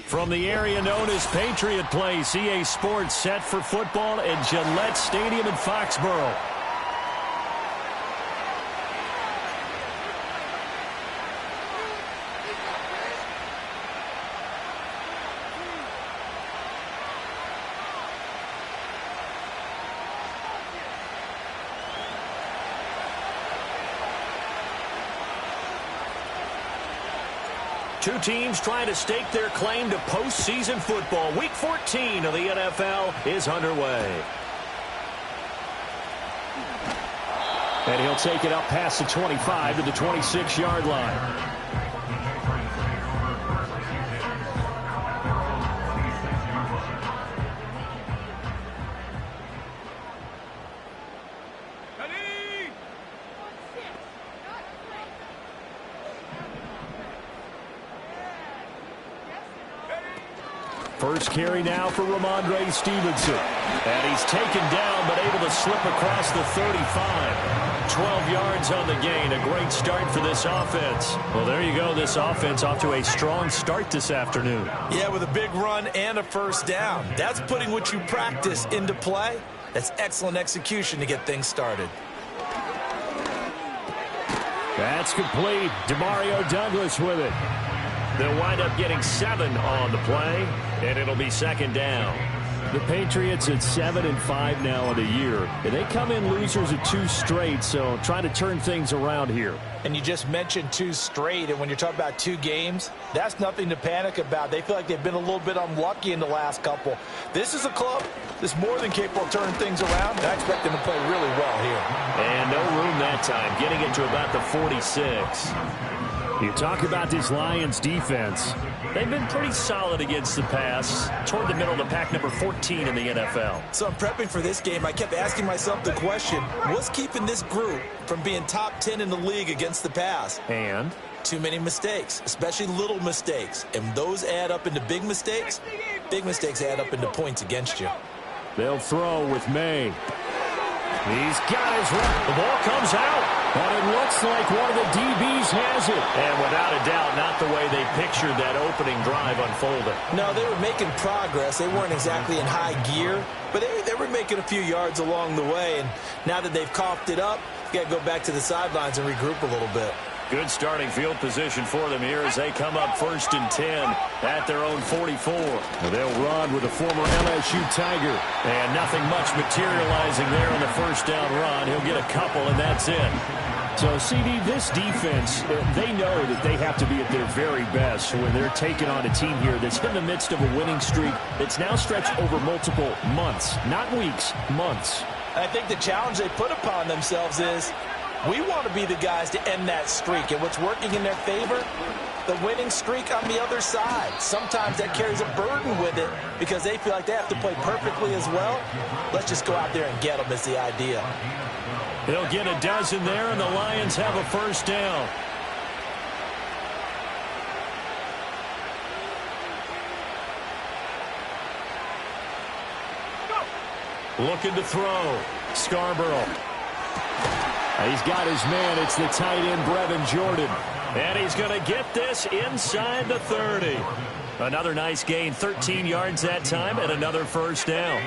From the area known as Patriot Place, EA Sports set for football at Gillette Stadium in Foxborough. Two teams trying to stake their claim to postseason football. Week 14 of the NFL is underway. And he'll take it up past the 25 to the 26-yard line. First carry now for Ramondre Stevenson. And he's taken down but able to slip across the 35. 12 yards on the gain. A great start for this offense. Well, there you go. This offense off to a strong start this afternoon. Yeah, with a big run and a first down. That's putting what you practice into play. That's excellent execution to get things started. That's complete. Demario Douglas with it. They'll wind up getting 7 on the play, and it'll be second down. The Patriots at 7-5 now in the year. And they come in losers at 2 straight, so trying to turn things around here. And you just mentioned 2 straight, and when you're talking about 2 games, that's nothing to panic about. They feel like they've been a little bit unlucky in the last couple. This is a club that's more than capable of turning things around, and I expect them to play really well here. And no room that time, getting it to about the 46. You talk about this Lions defense. They've been pretty solid against the pass, toward the middle of the pack, number 14 in the NFL. So I'm prepping for this game. I kept asking myself the question, what's keeping this group from being top 10 in the league against the pass? And? Too many mistakes, especially little mistakes. And those add up into big mistakes. Big mistakes add up into points against you. They'll throw with May. He's got his run. The ball comes out. And it looks like one of the DBs has it. And without a doubt, not the way they pictured that opening drive unfolding. No, they were making progress. They weren't exactly in high gear, but they were making a few yards along the way. And now that they've coughed it up, you got to go back to the sidelines and regroup a little bit. Good starting field position for them here as they come up 1st and 10 at their own 44. They'll run with a former LSU Tiger. And nothing much materializing there on the first down run. He'll get a couple, and that's it. So, CD, this defense, they know that they have to be at their very best when they're taking on a team here that's in the midst of a winning streak that's now stretched over multiple months, not weeks, months. I think the challenge they put upon themselves is we want to be the guys to end that streak. And what's working in their favor? The winning streak on the other side. Sometimes that carries a burden with it because they feel like they have to play perfectly as well. Let's just go out there and get them is the idea. They'll get a dozen there, and the Lions have a first down. Looking to throw. Scarborough. He's got his man. It's the tight end, Brevin Jordan. And he's going to get this inside the 30. Another nice gain, 13 yards that time, and another first down.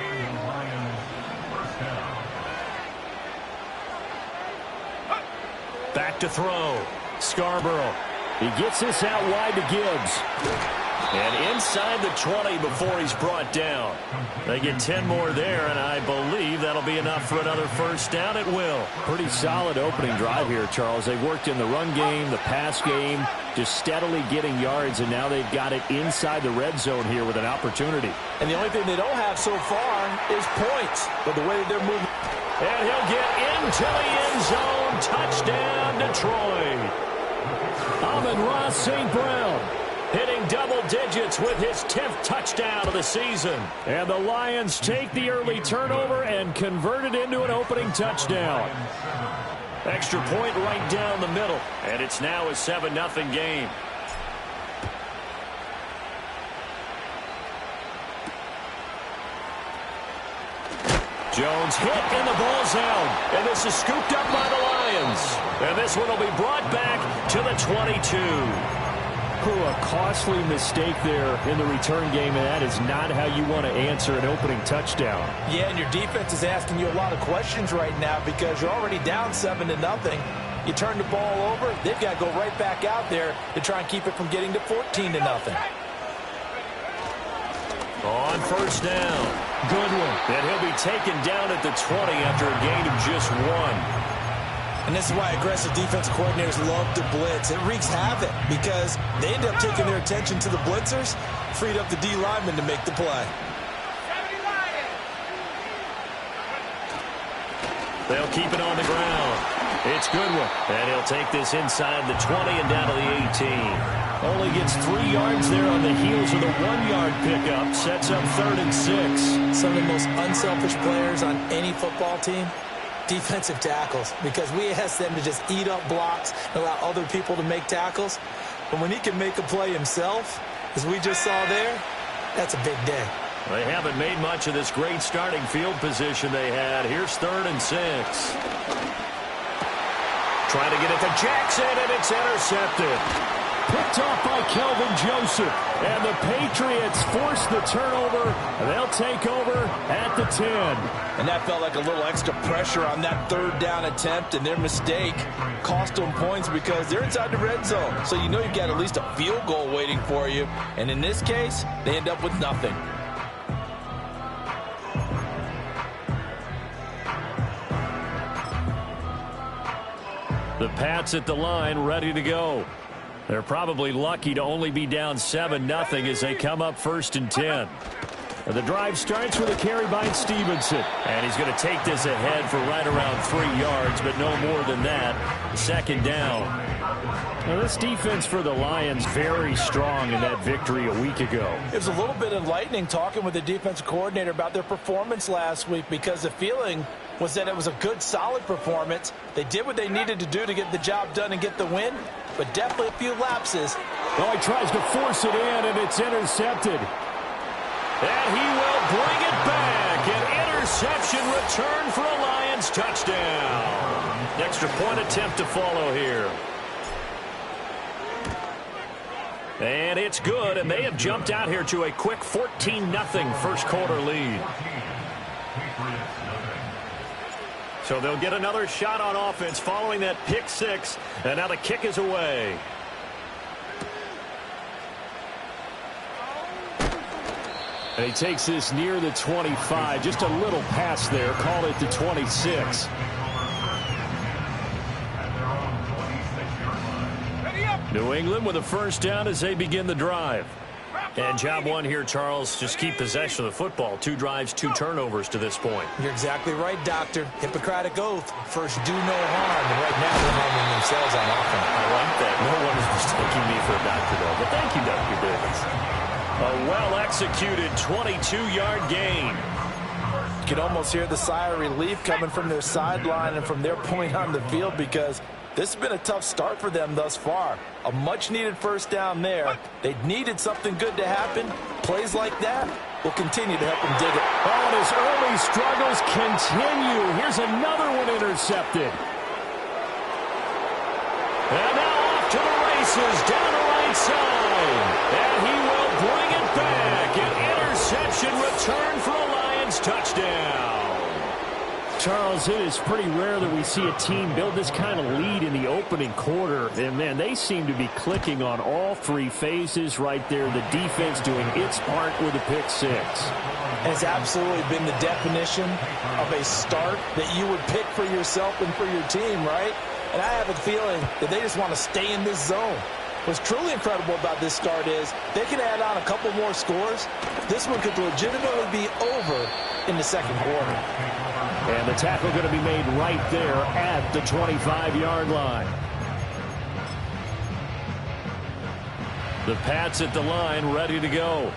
Back to throw. Scarborough. He gets this out wide to Gibbs. And inside the 20 before he's brought down. They get 10 more there, and I believe that'll be enough for another first down. It will. Pretty solid opening drive here, Charles. They've worked in the run game, the pass game, just steadily getting yards, and now they've got it inside the red zone here with an opportunity. And the only thing they don't have so far is points. But the way that they're moving. And he'll get into the end zone. Touchdown, Detroit. Amon-Ra St. Brown hitting double digits with his 10th touchdown of the season. And the Lions take the early turnover and convert it into an opening touchdown. Extra point right down the middle. And it's now a 7-0 game. Jones hit and the ball's out. And this is scooped up by the Lions. And this one will be brought back to the 22. Crew, a costly mistake there in the return game, and that is not how you want to answer an opening touchdown. Yeah, and your defense is asking you a lot of questions right now because you're already down 7-0. You turn the ball over, they've got to go right back out there to try and keep it from getting to 14-0. On first down, Goodwin, and he'll be taken down at the 20 after a gain of just 1. And this is why aggressive defense coordinators love to blitz. It wreaks havoc because they end up taking their attention to the blitzers, freed up the D lineman to make the play. They'll keep it on the ground. It's Goodwin, and he'll take this inside the 20 and down to the 18. Only gets 3 yards there on the heels of the 1-yard pickup. Sets up 3rd and 6. Some of the most unselfish players on any football team, defensive tackles, because we ask them to just eat up blocks and allow other people to make tackles. But when he can make a play himself, as we just saw there, that's a big day. They haven't made much of this great starting field position they had. Here's 3rd and 6. Trying to get it to Jackson, and it's intercepted. Picked off by Kelvin Joseph. And the Patriots force the turnover. And they'll take over at the 10. And that felt like a little extra pressure on that 3rd down attempt, and their mistake cost them points because they're inside the red zone. So you know you've got at least a field goal waiting for you. And in this case, they end up with nothing. The Pats at the line, ready to go. They're probably lucky to only be down 7-0 as they come up 1st and 10. The drive starts with a carry by Stevenson. And he's going to take this ahead for right around 3 yards, but no more than that. 2nd down. Now, this defense for the Lions very strong in that victory a week ago. It was a little bit enlightening talking with the defensive coordinator about their performance last week because the feeling was that it was a good, solid performance. They did what they needed to do to get the job done and get the win, but definitely a few lapses. Oh, he tries to force it in, and it's intercepted. And he will bring it back. An interception return for a Lions touchdown. Extra point attempt to follow here. And it's good, and they have jumped out here to a quick 14-0 first quarter lead. So they'll get another shot on offense following that pick 6, and now the kick is away. And he takes this near the 25. Just a little pass there. Call it the 26. New England with a first down as they begin the drive. And job one here, Charles, just keep possession of the football. 2 drives, 2 turnovers to this point. You're exactly right, Doctor. Hippocratic oath. First, do no harm. And right now, they're harming themselves on offense. I like that. No one is mistaking me for a doctor, though. But thank you, Dr. Davis. A well-executed 22-yard gain. You can almost hear the sigh of relief coming from their sideline and from their point on the field because this has been a tough start for them thus far. A much-needed first down there. They needed something good to happen. Plays like that will continue to help them dig it. Oh, and his early struggles continue. Here's another one intercepted. And now off to the races down the right side. And he will bring it back. An interception return for a Lions touchdown. Charles, it is pretty rare that we see a team build this kind of lead in the opening quarter. And, man, they seem to be clicking on all 3 phases right there. The defense doing its part with a pick 6. Has absolutely been the definition of a start that you would pick for yourself and for your team, right? And I have a feeling that they just want to stay in this zone. What's truly incredible about this start is they can add on a couple more scores. This one could legitimately be over in the second quarter. And the tackle going to be made right there at the 25-yard line. The Pats at the line ready to go.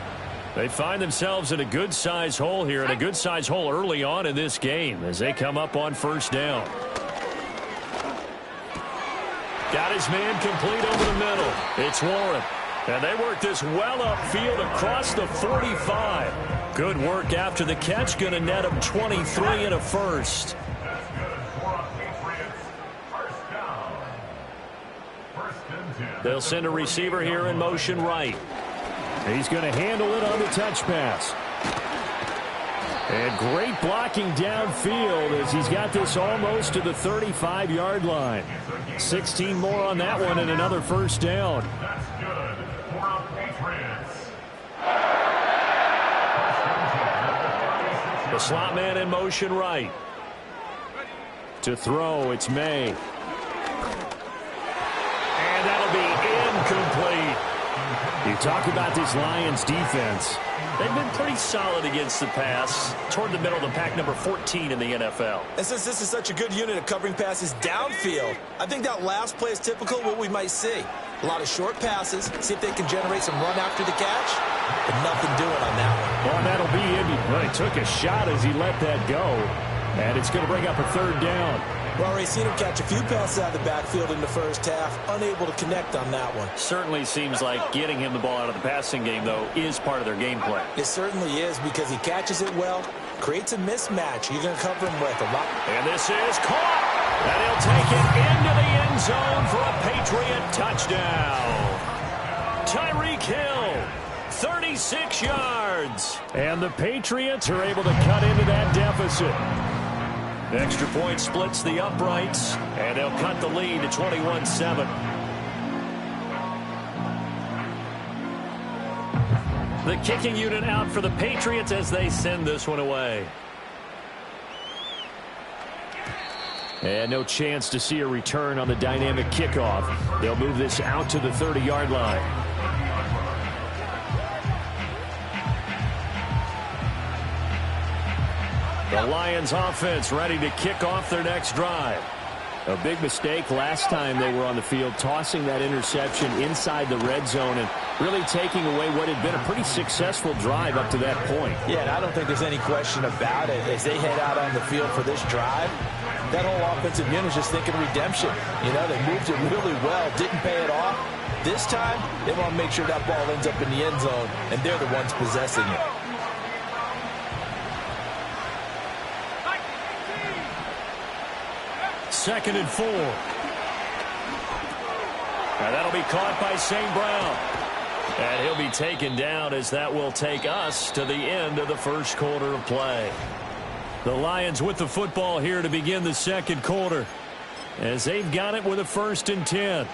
They find themselves in a good-sized hole here, and a good-sized hole early on in this game as they come up on first down. Got his man complete over the middle. It's Warren. And they work this well upfield across the 45. Good work after the catch. Going to net him 23 and a first. First and They'll send a receiver here in motion right. He's going to handle it on the touch pass. And great blocking downfield as he's got this almost to the 35-yard line. 16 more on that one and another first down. That's good for Patriots. The slot man in motion right. To throw, it's May. And that'll be incomplete. You talk about this Lions defense. They've been pretty solid against the pass toward the middle of the pack, number 14 in the NFL. And since this is such a good unit of covering passes downfield, I think that last play is typical of what we might see. A lot of short passes, see if they can generate some run after the catch, but nothing doing on that one. Well, that'll be Indy. Well, he took a shot as he let that go, and it's going to bring up a third down. We've already seen him catch a few passes out of the backfield in the first half, unable to connect on that one. Certainly seems like getting him the ball out of the passing game, though, is part of their game plan. It certainly is because he catches it well, creates a mismatch. You're going to cover him with a lot. And this is caught. And he'll take it into the end zone for a Patriot touchdown. Tyreek Hill, 36 yards. And the Patriots are able to cut into that deficit. Extra point splits the uprights, and they'll cut the lead to 21-7. The kicking unit out for the Patriots as they send this one away. And no chance to see a return on the dynamic kickoff. They'll move this out to the 30-yard line. The Lions offense ready to kick off their next drive. A big mistake last time they were on the field, tossing that interception inside the red zone and really taking away what had been a pretty successful drive up to that point. Yeah, and I don't think there's any question about it. As they head out on the field for this drive, that whole offensive unit is just thinking redemption. You know, they moved it really well, didn't pay it off. This time, they want to make sure that ball ends up in the end zone, and they're the ones possessing it. Second and 4. And that'll be caught by St. Brown. And he'll be taken down as that will take us to the end of the first quarter of play. The Lions with the football here to begin the second quarter as they've got it with a 1st and 10.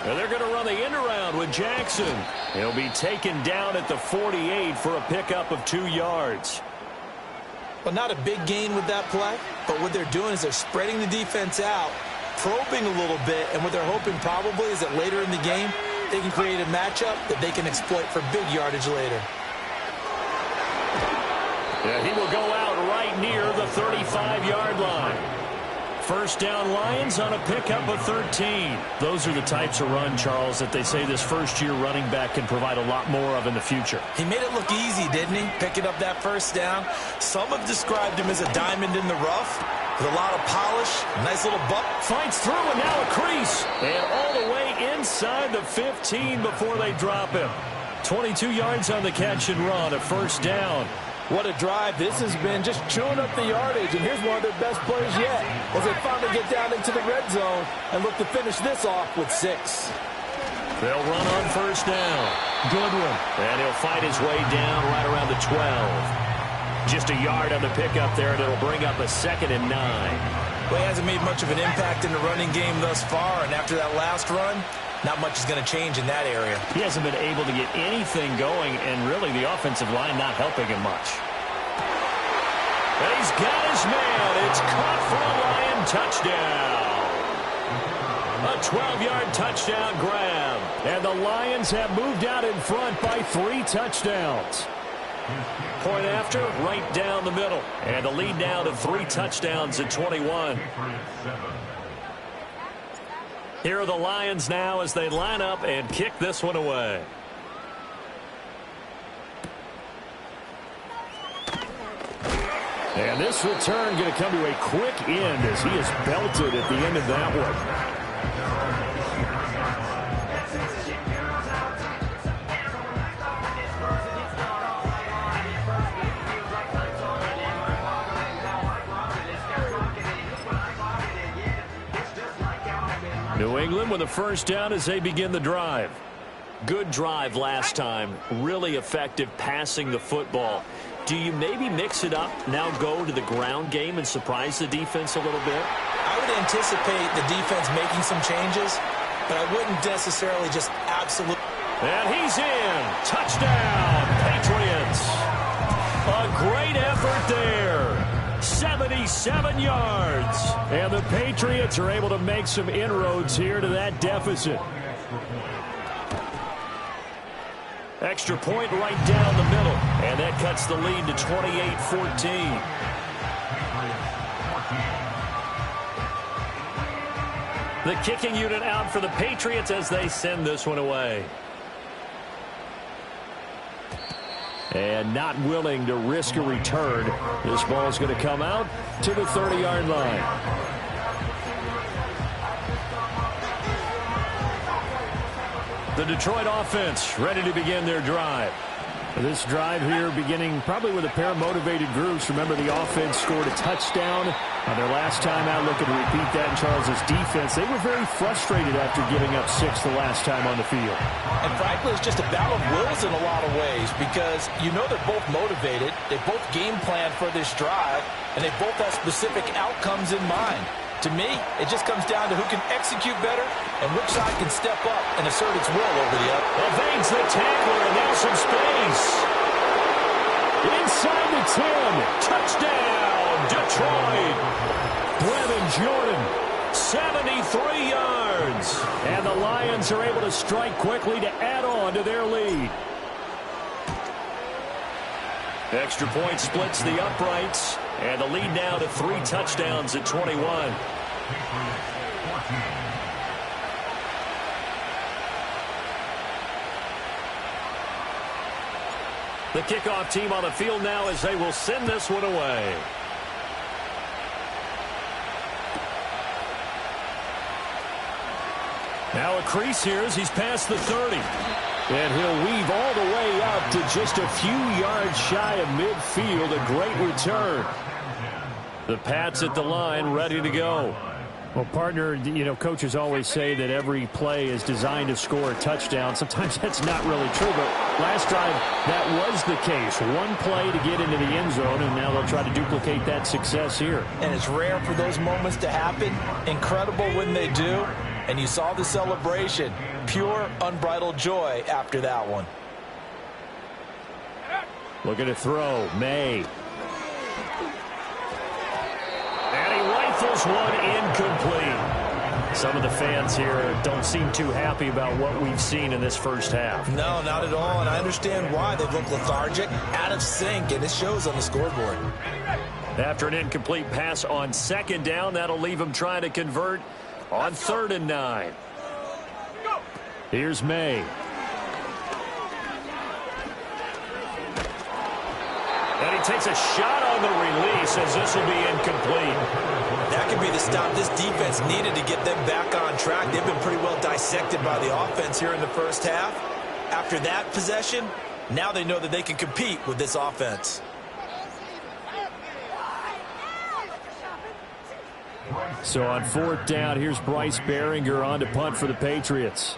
And they're going to run the end around with Jackson. He'll be taken down at the 48 for a pickup of 2 yards. Well, not a big gain with that play, but what they're doing is they're spreading the defense out, probing a little bit, and what they're hoping probably is that later in the game, they can create a matchup that they can exploit for big yardage later. Yeah, he will go out right near the 35-yard line. First down Lions on a pickup of 13. Those are the types of run, Charles, that they say this first-year running back can provide a lot more of in the future. He made it look easy, didn't he? Picking up that first down. Some have described him as a diamond in the rough with a lot of polish, nice little bump. Fights through and now a crease. And all the way inside the 15 before they drop him. 22 yards on the catch and run, a first down. What a drive. This has been just chewing up the yardage, and here's one of their best plays yet as they finally get down into the red zone and look to finish this off with 6. They'll run on first down. Good one. And he'll fight his way down right around the 12. Just a yard on the pickup there, and it'll bring up a 2nd and 9. Well, he hasn't made much of an impact in the running game thus far, and after that last run, not much is going to change in that area. He hasn't been able to get anything going, and really the offensive line not helping him much. And he's got his man. It's caught for a Lion touchdown. A 12-yard touchdown grab. And the Lions have moved out in front by 3 touchdowns. Point after, right down the middle. And the lead now to 3 touchdowns at 21. Here are the Lions now as they line up and kick this one away. And this return going to come to a quick end as he is belted at the end of that one. England with a first down as they begin the drive. Good drive last time. Really effective passing the football. Do you maybe mix it up, now go to the ground game and surprise the defense a little bit? I would anticipate the defense making some changes, but I wouldn't necessarily just absolutely. And he's in. Touchdown, Patriots. A great effort there. 77 yards. And the Patriots are able to make some inroads here to that deficit. Extra point right down the middle. And that cuts the lead to 28-14. The kicking unit out for the Patriots as they send this one away. And not willing to risk a return. This ball is going to come out to the 30-yard line. The Detroit offense ready to begin their drive. This drive here beginning probably with a pair of motivated groups. Remember, the offense scored a touchdown on their last time out. Looking to repeat that in Charles's defense. They were very frustrated after giving up 6 the last time on the field. And frankly, it's just a battle of wills in a lot of ways because you know they're both motivated. They both game plan for this drive, and they both have specific outcomes in mind. To me, it just comes down to who can execute better and which side can step up and assert its will over the other. Evades the tackler, and now some space. Inside the 10. Touchdown, Detroit. Brevin Jordan, 73 yards. And the Lions are able to strike quickly to add on to their lead. Extra point splits the uprights. And the lead now to 3 touchdowns at 21. The kickoff team on the field now as they will send this one away. Now a crease here as he's past the 30. And he'll weave all the way up to just a few yards shy of midfield. A great return. The Pats at the line, ready to go. Well, partner, you know, coaches always say that every play is designed to score a touchdown. Sometimes that's not really true, but last drive, that was the case. One play to get into the end zone, and now they'll try to duplicate that success here. And it's rare for those moments to happen. Incredible when they do. And you saw the celebration. Pure, unbridled joy after that one. Looking to throw. May. And he rifles one incomplete. Some of the fans here don't seem too happy about what we've seen in this first half. No, not at all. And I understand why. They look lethargic, out of sync, and it shows on the scoreboard. After an incomplete pass on second down, that'll leave him trying to convert on 3rd and 9. Here's May. And he takes a shot on the release as this will be incomplete. That could be the stop this defense needed to get them back on track. They've been pretty well dissected by the offense here in the first half. After that possession, now they know that they can compete with this offense. So on 4th down, here's Bryce Behringer on to punt for the Patriots.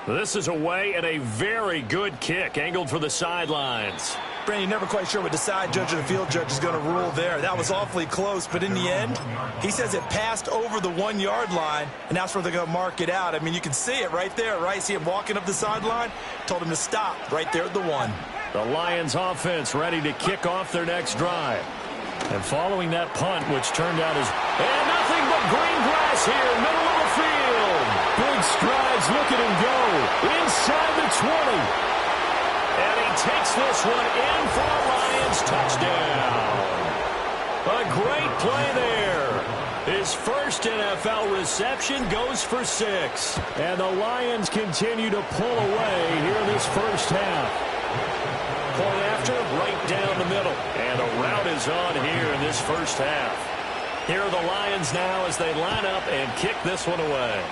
This is away and a very good kick angled for the sidelines. Brandon, you're never quite sure what the side judge or the field judge is going to rule there. That was awfully close, but in the end, he says it passed over the 1-yard line, and that's where they're going to mark it out. I mean, you can see it right there, right? See him walking up the sideline? Told him to stop right there at the 1. The Lions offense ready to kick off their next drive. And following that punt, which turned out as... And nothing but green grass here, middle of the field. Big strides, look at him go. Inside the 20. And he takes this one in for a Lions touchdown. A great play there. His first NFL reception goes for 6. And the Lions continue to pull away here in this first half. Point after, right down the middle. And a rout is on here in this first half. Here are the Lions now as they line up and kick this one away.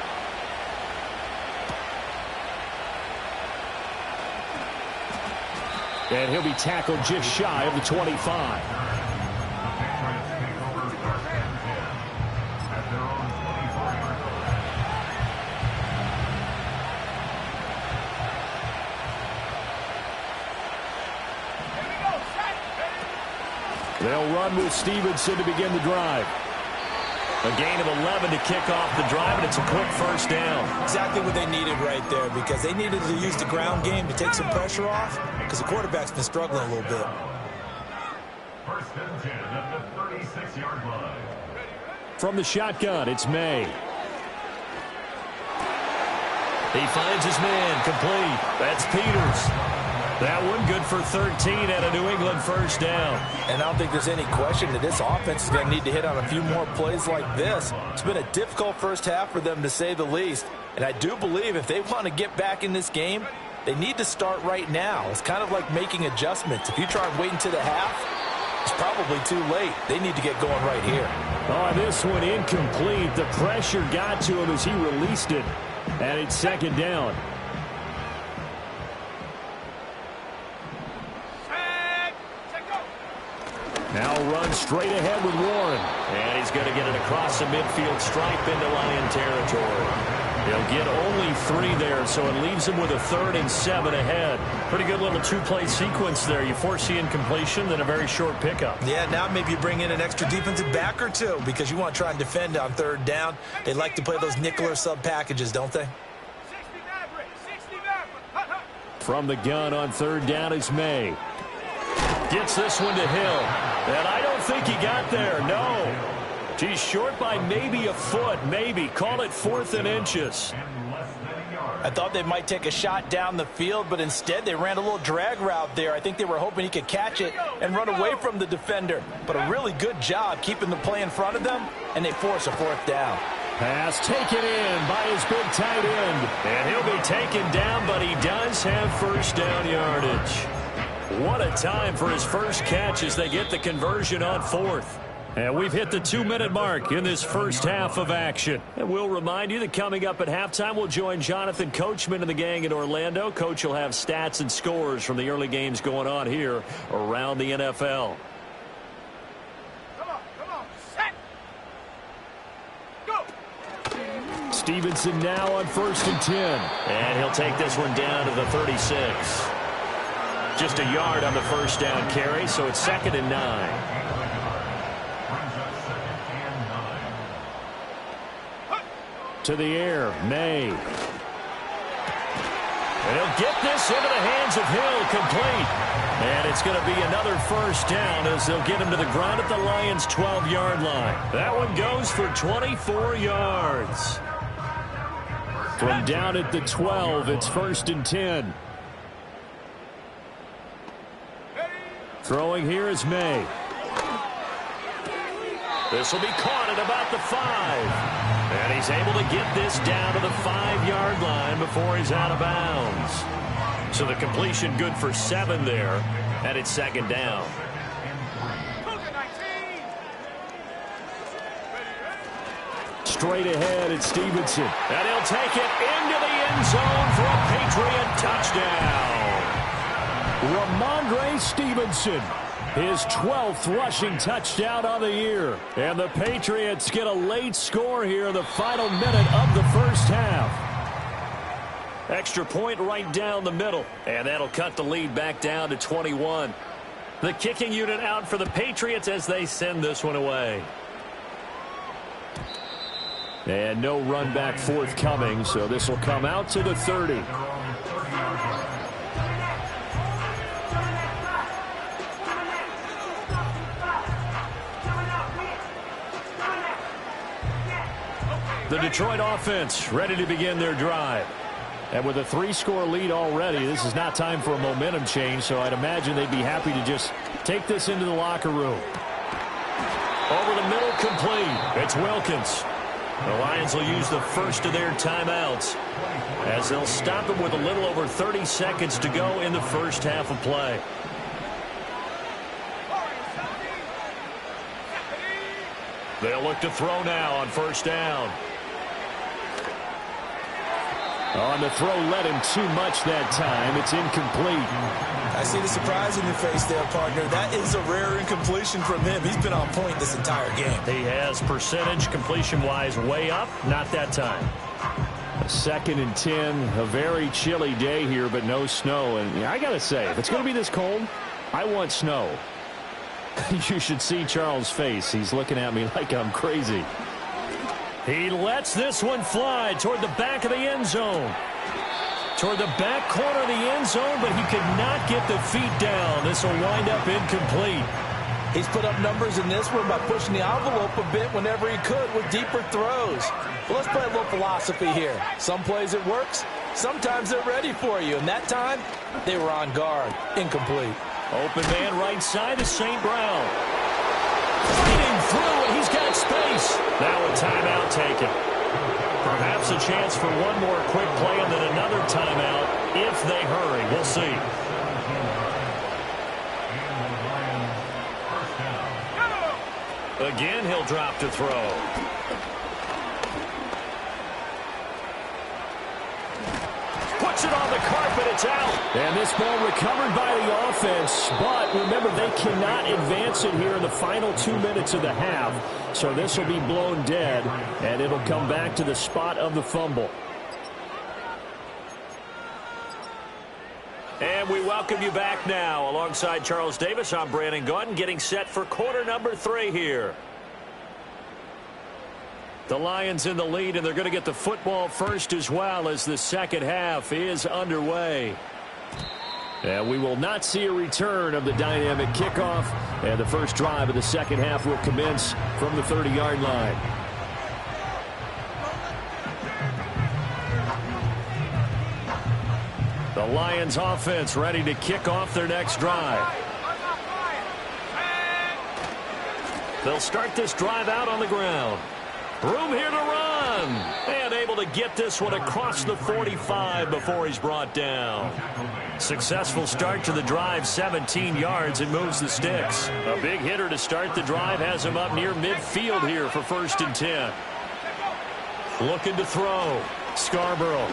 And he'll be tackled just shy of the 25. They'll run with Stevenson to begin the drive. A gain of 11 to kick off the drive, and it's a quick first down. Exactly what they needed right there, because they needed to use the ground game to take some pressure off, because the quarterback's been struggling a little bit. First and 10 at the 36-yard line. From the shotgun, it's May. He finds his man, complete. That's Peters. That one good for 13 at a New England first down. And I don't think there's any question that this offense is going to need to hit on a few more plays like this. It's been a difficult first half for them, to say the least. And I do believe if they want to get back in this game, they need to start right now. It's kind of like making adjustments. If you try and wait until the half, it's probably too late. They need to get going right here. Oh, this one incomplete. The pressure got to him as he released it. And it's second down. Now run straight ahead with Warren. And he's going to get it across the midfield stripe into Lion territory. He'll get only 3 there, so it leaves him with a 3rd and 7 ahead. Pretty good little 2-play sequence there. You force the incompletion, then a very short pickup. Yeah, now maybe you bring in an extra defensive back or two, because you want to try and defend on 3rd down. They like to play those nickel or sub packages, don't they? From the gun on 3rd down is May. Gets this one to Hill. And I don't think he got there, no. He's short by maybe a foot, maybe. Call it 4th and inches. I thought they might take a shot down the field, but instead they ran a little drag route there. I think they were hoping he could catch it and run away from the defender. But a really good job keeping the play in front of them, and they force a 4th down. Pass taken in by his big tight end. And he'll be taken down, but he does have first down yardage. What a time for his first catch as they get the conversion on 4th. And we've hit the 2-minute mark in this first half of action. And we'll remind you that coming up at halftime, we'll join Jonathan Coachman and the gang in Orlando. Coach will have stats and scores from the early games going on here around the NFL. Come on, set, go. Stevenson now on 1st and 10. And he'll take this one down to the 36. Just a yard on the first down carry, so it's 2nd and 9. To the air, May. And he'll get this into the hands of Hill, complete. And it's going to be another first down as they'll get him to the ground at the Lions' 12-yard line. That one goes for 24 yards. From down at the 12, it's 1st and 10. Throwing here is May. This will be caught at about the 5. And he's able to get this down to the 5-yard line before he's out of bounds. So the completion good for 7 there. And it's 2nd down. Straight ahead, it's Stevenson. And he'll take it into the end zone for a Patriot touchdown. Ramondre Stevenson. His 12th rushing touchdown on the year. And the Patriots get a late score here in the final minute of the first half. Extra point right down the middle. And that'll cut the lead back down to 21. The kicking unit out for the Patriots as they send this one away. And no run back forthcoming, so this will come out to the 30. The Detroit offense ready to begin their drive. And with a 3-score lead already, this is not time for a momentum change, so I'd imagine they'd be happy to just take this into the locker room. Over the middle, complete. It's Wilkins. The Lions will use the first of their timeouts as they'll stop it with a little over 30 seconds to go in the first half of play. They'll look to throw now on first down. On the throw, let him too much that time. It's incomplete. I see the surprise in your face there, partner. That is a rare incompletion from him. He's been on point this entire game. He has percentage completion-wise way up. Not that time. A 2nd and 10. A very chilly day here, but no snow. And I got to say, if it's going to be this cold, I want snow. You should see Charles' face. He's looking at me like I'm crazy. He lets this one fly toward the back of the end zone. Toward the back corner of the end zone, but he could not get the feet down. This will wind up incomplete. He's put up numbers in this one by pushing the envelope a bit whenever he could with deeper throws. Well, let's play a little philosophy here. Some plays it works. Sometimes they're ready for you. And that time, they were on guard. Incomplete. Open man right side is St. Brown. Fighting through, and he's got space. Now a timeout taken. Perhaps a chance for one more quick play and then another timeout if they hurry. We'll see. Again, he'll drop to throw. Puts it on the carpet. It's out. And this ball recovered by the offense. But remember, they cannot advance it here in the final 2 minutes of the half. So this will be blown dead, and it'll come back to the spot of the fumble. And we welcome you back now. Alongside Charles Davis, I'm Brandon Gaudin, getting set for quarter number 3 here. The Lions in the lead, and they're going to get the football first as well as the second half is underway. And we will not see a return of the dynamic kickoff, and the first drive of the second half will commence from the 30-yard line. The Lions offense ready to kick off their next drive. They'll start this drive out on the ground. Room here to run. And able to get this one across the 45 before he's brought down. Successful start to the drive, 17 yards, and moves the sticks. A big hitter to start the drive has him up near midfield here for 1st and 10. Looking to throw. Scarborough.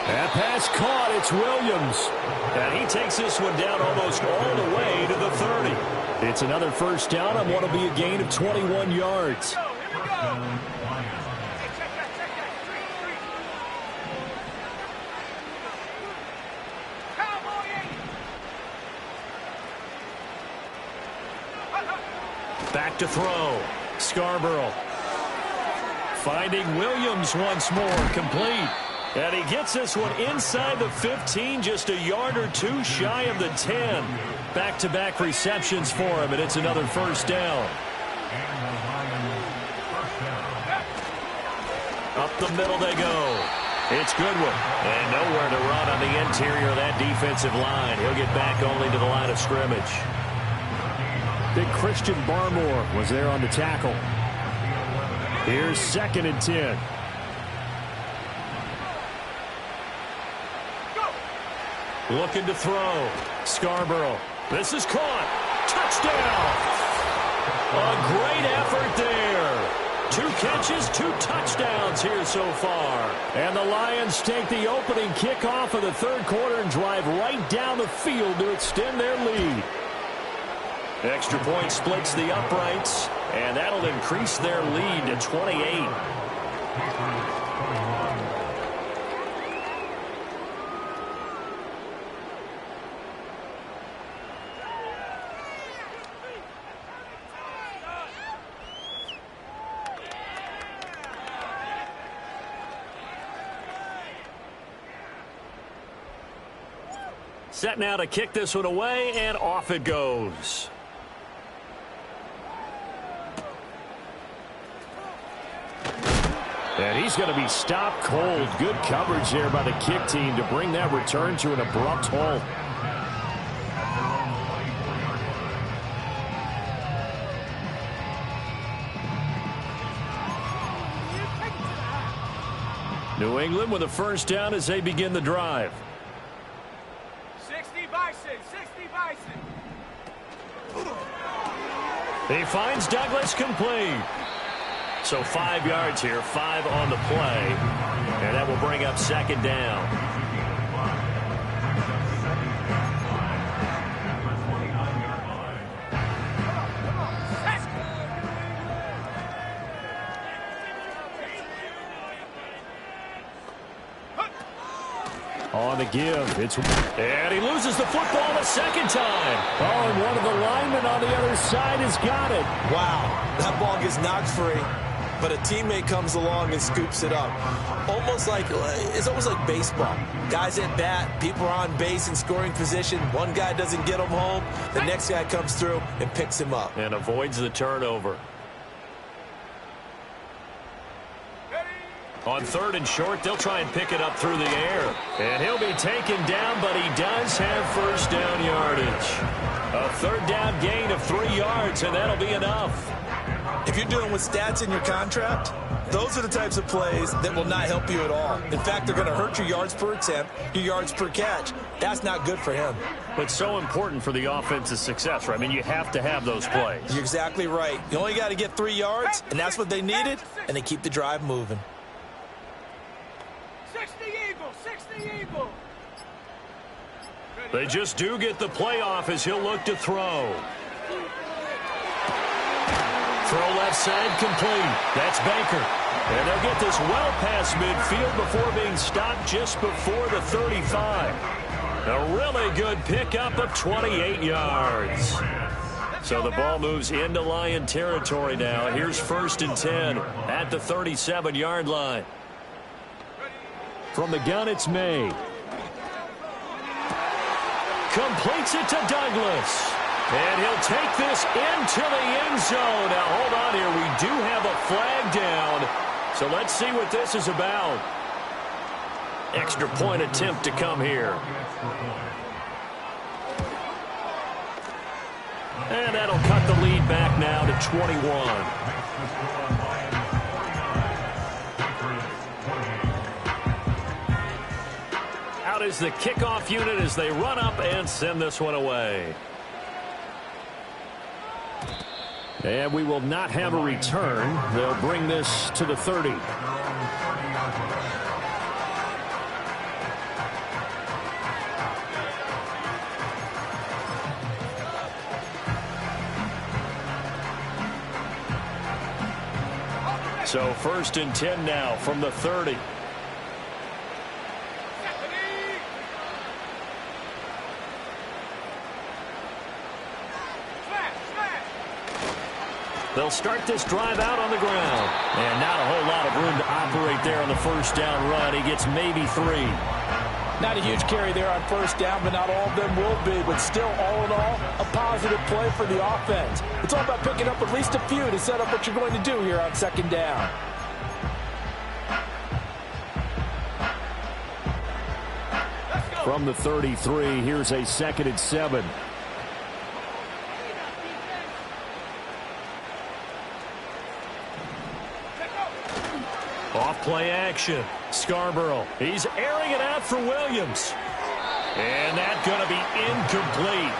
That pass caught. It's Williams. And he takes this one down almost all the way to the 30. It's another first down on what will be a gain of 21 yards. Back to throw. Scarborough. Finding Williams once more. Complete. And he gets this one inside the 15, just a yard or two shy of the 10. Back-to-back receptions for him, and it's another first down. Up the middle they go. It's Goodwin. And nowhere to run on the interior of that defensive line. He'll get back only to the line of scrimmage. Big Christian Barmore was there on the tackle. Here's 2nd and 10. Looking to throw. Scarborough. This is caught. Touchdown. A great effort there. 2 catches, 2 touchdowns here so far. And the Lions take the opening kickoff of the 3rd quarter and drive right down the field to extend their lead. Extra point splits the uprights, and that'll increase their lead to 28. Set now to kick this one away, and off it goes. And he's going to be stopped cold. Good coverage there by the kick team to bring that return to an abrupt halt. New England with a first down as they begin the drive. 60 Bison, 60 Bison. He finds Douglas complete. So 5 yards here, 5 on the play. And that will bring up 2nd down. On the give, and he loses the football the second time. Oh, and one of the linemen on the other side has got it. Wow, that ball gets knocked free, but a teammate comes along and scoops it up. It's almost like baseball. Guys at bat, people are on base in scoring position. One guy doesn't get him home. The next guy comes through and picks him up. And avoids the turnover. On 3rd and short, they'll try and pick it up through the air. And he'll be taken down, but he does have first down yardage. A 3rd down gain of 3 yards, and that'll be enough. If you're dealing with stats in your contract, those are the types of plays that will not help you at all. In fact, they're going to hurt your yards per attempt, your yards per catch. That's not good for him. But so important for the offense's success, right? I mean, you have to have those plays. You're exactly right. You only got to get 3 yards, and that's what they needed, and they keep the drive moving. 60 Eagle, 60 Eagle. They just do get the playoff as he'll look to throw. Throw left side complete. That's Baker. And they'll get this well past midfield before being stopped just before the 35. A really good pickup of 28 yards. So the ball moves into Lion territory now. Here's 1st and 10 at the 37-yard line. From the gun, it's May. Completes it to Douglas. And he'll take this into the end zone. Now, hold on here. We do have a flag down. So let's see what this is about. Extra point attempt to come here. And that'll cut the lead back now to 21. Out is the kickoff unit as they run up and send this one away. And we will not have a return. They'll bring this to the 30. So 1st and 10 now from the 30. They'll start this drive out on the ground. And not a whole lot of room to operate there on the 1st down run. He gets maybe 3. Not a huge carry there on 1st down, but not all of them will be. But still, all in all, a positive play for the offense. It's all about picking up at least a few to set up what you're going to do here on 2nd down. From the 33, here's a 2nd and 7. Off play action. Scarborough. He's airing it out for Williams. And that's going to be incomplete.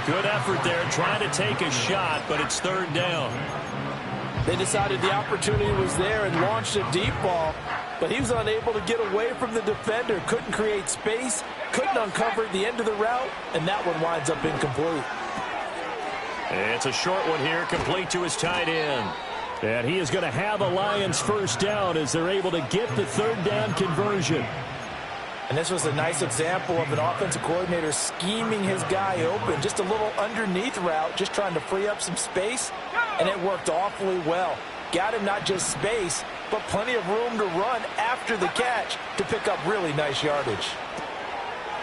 Good effort there trying to take a shot, but it's 3rd down. They decided the opportunity was there and launched a deep ball, but he was unable to get away from the defender. Couldn't create space, couldn't uncover the end of the route, and that one winds up incomplete. It's a short one here, complete to his tight end. And he is going to have a Lions 1st down as they're able to get the 3rd down conversion. And this was a nice example of an offensive coordinator scheming his guy open. Just a little underneath route, just trying to free up some space, and it worked awfully well. Got him not just space, but plenty of room to run after the catch to pick up really nice yardage.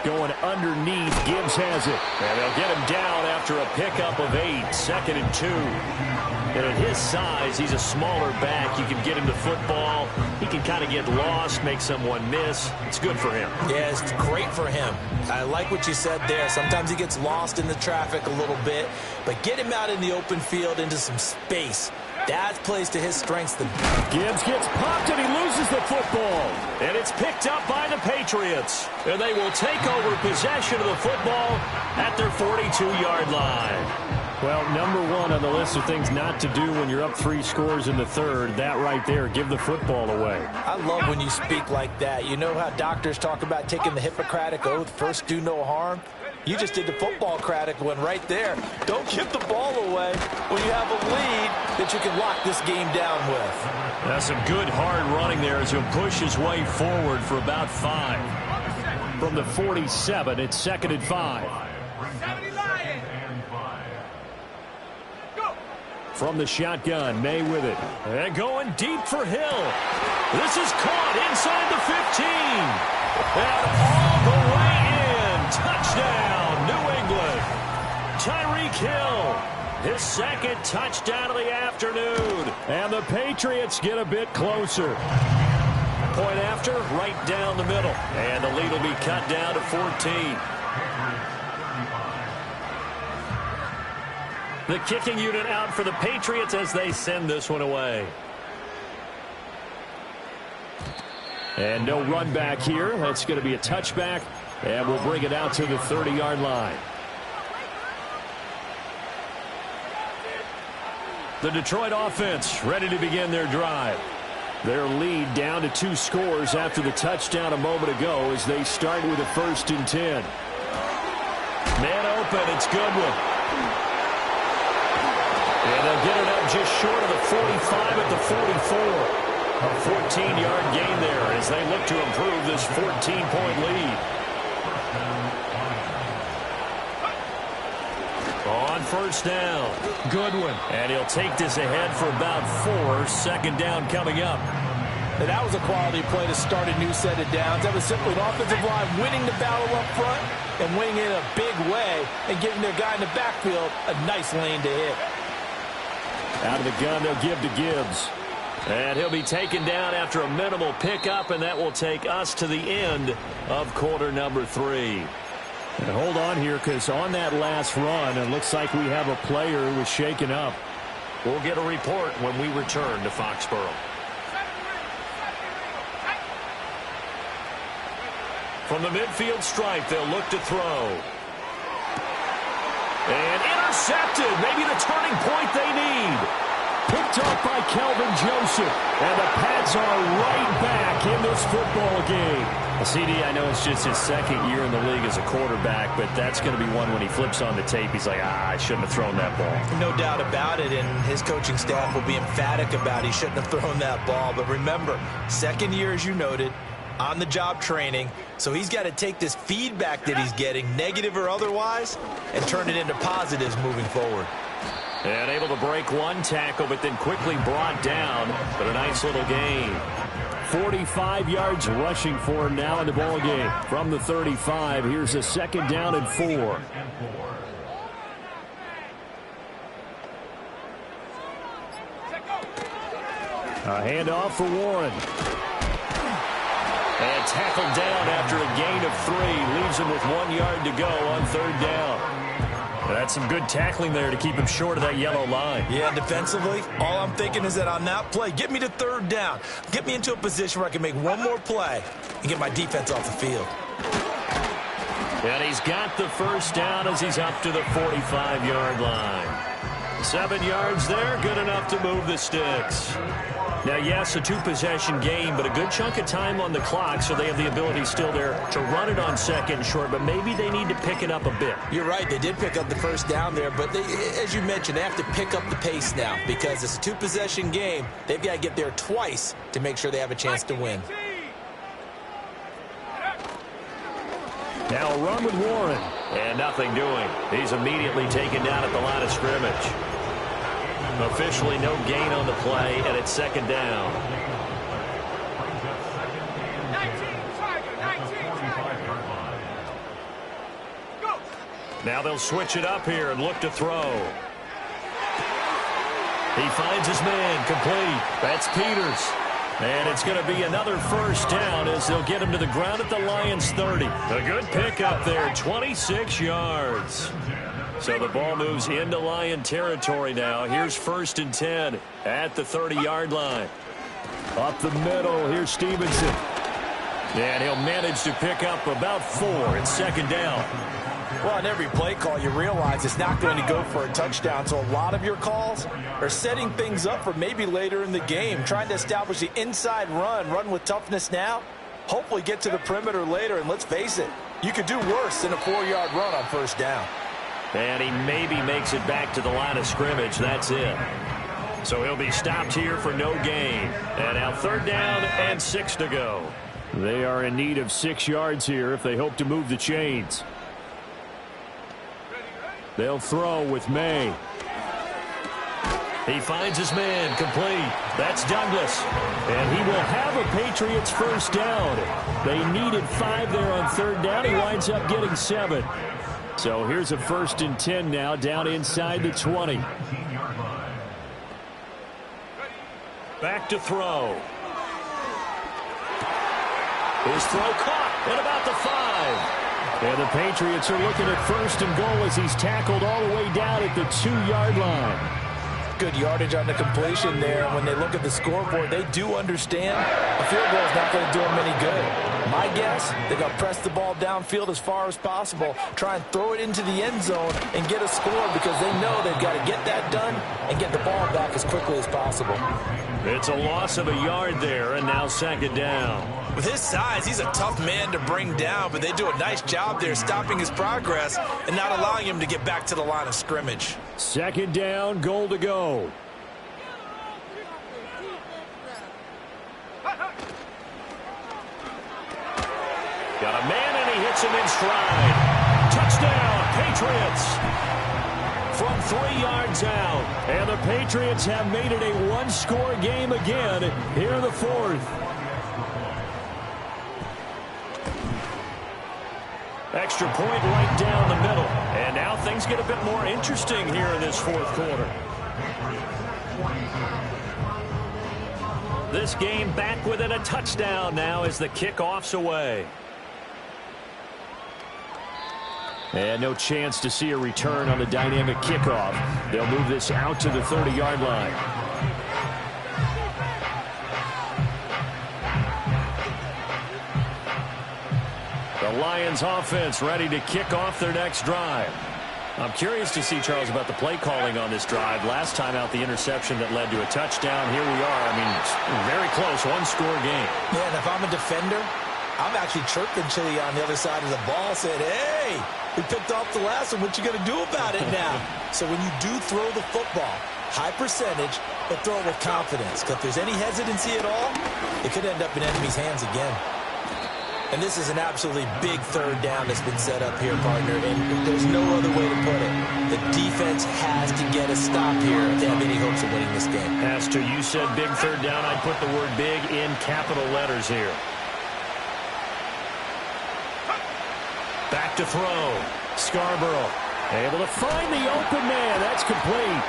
Going underneath, Gibbs has it. And they'll get him down after a pickup of 8, 2nd and 2. And at his size, he's a smaller back. You can get him the football. He can kind of get lost, make someone miss. It's good for him. Yeah, it's great for him. I like what you said there. Sometimes he gets lost in the traffic a little bit, but get him out in the open field into some space. That plays to his strengths. Gibbs gets popped and he loses the football. And it's picked up by the Patriots. And they will take over possession of the football at their 42-yard line. Well, number 1 on the list of things not to do when you're up 3 scores in the 3rd, that right there, give the football away. I love when you speak like that. You know how doctors talk about taking the Hippocratic Oath, first do no harm? You just did the football-cratic one right there. Don't give the ball away when you have a lead that you can lock this game down with. That's some good hard running there as he'll push his way forward for about 5. From the 47, it's 2nd and 5. 70 Lions. Go. From the shotgun, May with it. And going deep for Hill. This is caught inside the 15. And all the way in. Touchdown, New England. Tyreek Hill, his 2nd touchdown of the afternoon. And the Patriots get a bit closer. Point after, right down the middle. And the lead will be cut down to 14. The kicking unit out for the Patriots as they send this one away. And no run back here. That's going to be a touchback. And we'll bring it out to the 30-yard line. The Detroit offense ready to begin their drive. Their lead down to 2 scores after the touchdown a moment ago as they start with a 1st and 10. Man open, it's Goodwin. And they'll get it up just short of the 45 at the 44. A 14-yard gain there as they look to improve this 14-point lead. On 1st down, Goodwin. And he'll take this ahead for about 4. 2nd down coming up. And that was a quality play to start a new set of downs. That was simply an offensive line winning the battle up front and winning it in a big way and giving their guy in the backfield a nice lane to hit. Out of the gun, they'll give to Gibbs. And he'll be taken down after a minimal pickup, and that will take us to the end of quarter number 3. And hold on here, because on that last run, it looks like we have a player who was shaken up. We'll get a report when we return to Foxborough. From the midfield stripe, they'll look to throw. And intercepted. Maybe the turning point they need. Picked up by Kelvin Joseph. And the Pats are right back in this football game. CD, I know it's just his 2nd year in the league as a quarterback, but that's going to be one when he flips on the tape. He's like, I shouldn't have thrown that ball. No doubt about it, and his coaching staff will be emphatic about he shouldn't have thrown that ball. But remember, 2nd year, as you noted, on-the-job training, so he's got to take this feedback that he's getting, negative or otherwise, and turn it into positives moving forward. And able to break one tackle, but then quickly brought down, but a nice little gain. 45 yards rushing for him now in the ball game. From the 35, here's a 2nd down and 4. A handoff for Warren. And tackled down after a gain of 3. Leaves him with 1 yard to go on 3rd down. That's some good tackling there to keep him short of that yellow line. Yeah, defensively, all I'm thinking is that on that play, get me to 3rd down. Get me into a position where I can make one more play and get my defense off the field. And he's got the 1st down as he's up to the 45-yard line. 7 yards there, good enough to move the sticks. Now, yes, a 2-possession game, but a good chunk of time on the clock, so they have the ability still there to run it on 2nd and short, but maybe they need to pick it up a bit. You're right. They did pick up the 1st down there, but they, as you mentioned, they have to pick up the pace now because it's a 2-possession game. They've got to get there twice to make sure they have a chance to win. Now a run with Warren, and nothing doing. He's immediately taken down at the line of scrimmage. Officially no gain on the play, and it's 2nd down. 19, go. Now they'll switch it up here and look to throw. He finds his man, complete. That's Peters. And it's going to be another 1st down as they'll get him to the ground at the Lions' 30. A good pickup there, 26 yards. So the ball moves into Lion territory now. Here's 1st and 10 at the 30-yard line. Up the middle, here's Stevenson. And he'll manage to pick up about 4. It's 2nd down. Well, on every play call, you realize it's not going to go for a touchdown. So a lot of your calls are setting things up for maybe later in the game, trying to establish the inside run with toughness now, hopefully get to the perimeter later. And let's face it, you could do worse than a 4-yard run on 1st down. And he maybe makes it back to the line of scrimmage. That's it. So he'll be stopped here for no gain. And now 3rd down and 6 to go. They are in need of 6 yards here if they hope to move the chains. They'll throw with May. He finds his man, complete. That's Douglas. And he will have a Patriots first down. They needed 5 there on 3rd down. He winds up getting 7. So here's a 1st and 10 now, down inside the 20. Back to throw. His throw caught at about the 5. And the Patriots are looking at 1st and goal as he's tackled all the way down at the 2-yard line. Good yardage on the completion there. When they look at the scoreboard, they do understand a field goal is not going to do them any good. My guess, they're going to press the ball downfield as far as possible, try and throw it into the end zone and get a score because they know they've got to get that done and get the ball back as quickly as possible. It's a loss of a yard there, and now 2nd down. With his size, he's a tough man to bring down, but they do a nice job there stopping his progress and not allowing him to get back to the line of scrimmage. 2nd down, goal to go. Got a man, and he hits him in stride. Touchdown, Patriots. From 3 yards out. And the Patriots have made it a 1-score game again here in the 4th. Extra point right down the middle. And now things get a bit more interesting here in this 4th quarter. This game back within a touchdown now as the kickoff's away. And no chance to see a return on the dynamic kickoff. They'll move this out to the 30-yard line. The Lions offense ready to kick off their next drive. I'm curious to see, Charles, about the play calling on this drive. Last time out, the interception that led to a touchdown. Here we are. I mean, very close, 1-score game. Yeah, and if I'm a defender, I'm actually chirping Chili on the other side of the ball, saying, hey, we picked off the last one. What you going to do about it now? So when you do throw the football, high percentage, but throw it with confidence. Because if there's any hesitancy at all, it could end up in enemy's hands again. And this is an absolutely big 3rd down that's been set up here, partner. And there's no other way to put it. The defense has to get a stop here if they have any hopes of winning this game. As to you said big 3rd down, I'd put the word big in capital letters here. Back to throw. Scarborough able to find the open man. That's complete.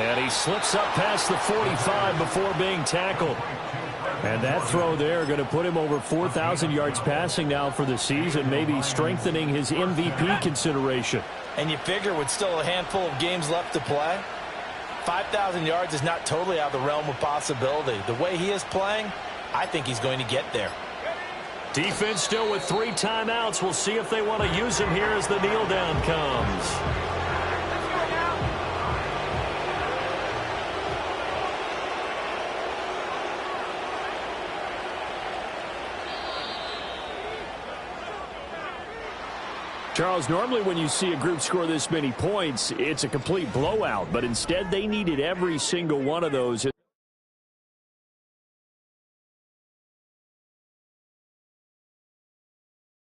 And he slips up past the 45 before being tackled. And that throw there going to put him over 4,000 yards passing now for the season, maybe strengthening his MVP consideration. And you figure with still a handful of games left to play, 5,000 yards is not totally out of the realm of possibility. The way he is playing, I think he's going to get there. Defense still with 3 timeouts. We'll see if they want to use him here as the kneel down comes. Charles, normally when you see a group score this many points, it's a complete blowout. But instead, they needed every single one of those.